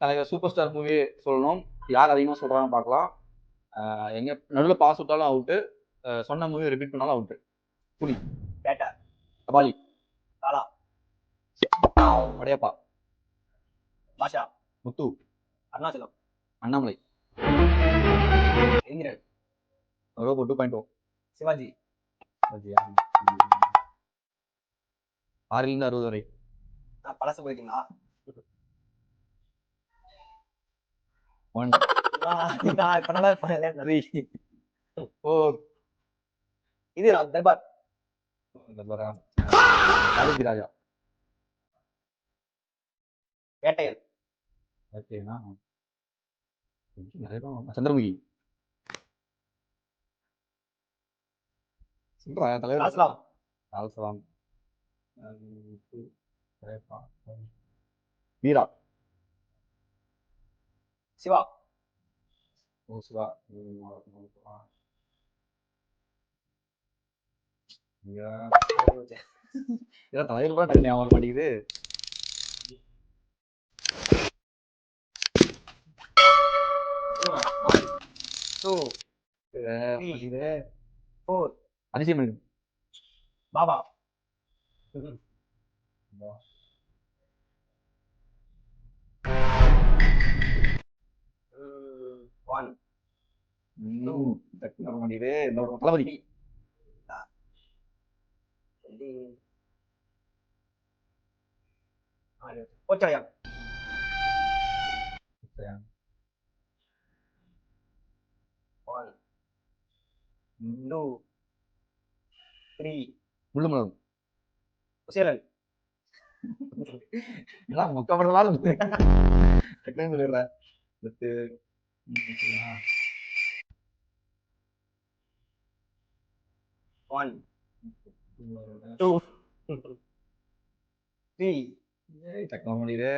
தலைவர் super star movie சொல்லணும். யார் அதிகமாக சொல்கிறாங்க பார்க்கலாம். எங்கே நடுவில் பாஸ் விட்டாலும் அவுட்டு, சொன்ன மூவி ரிப்பீட் பண்ணாலும் அவுட்டு. புலி, பேட்டை, கபாலி, காலா, படையப்பா, பாஷா, முத்து, அருணாச்சலம், அண்ணாமலை, இந்திரன், ரோபோ 2.0, சிவாஜி, 6 60 வரை. பழசு போயிட்டீங்களா? 1 இப்ப நல்லா 3 4 இது தர்பார், காலேஜ் ராஜா, வேட்டையன், சந்திரமுகி, தலைவர் அஸ்லாம், அல்சலாம், வீரா, சிவா, சிவா, தலைவர் கூட டக்கு ஞாபகம் வர மாட்டேங்குது. அதிசயம் இருக்கு. Baba, one Thalapathi, Kochadaiiyaan, one two three முள்ளுமலர், குசேலன், மொக்கப்படுறதால ஒன் டூ த்ரீ முடியுது.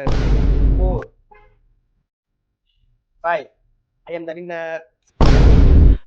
4 5 I am the winner.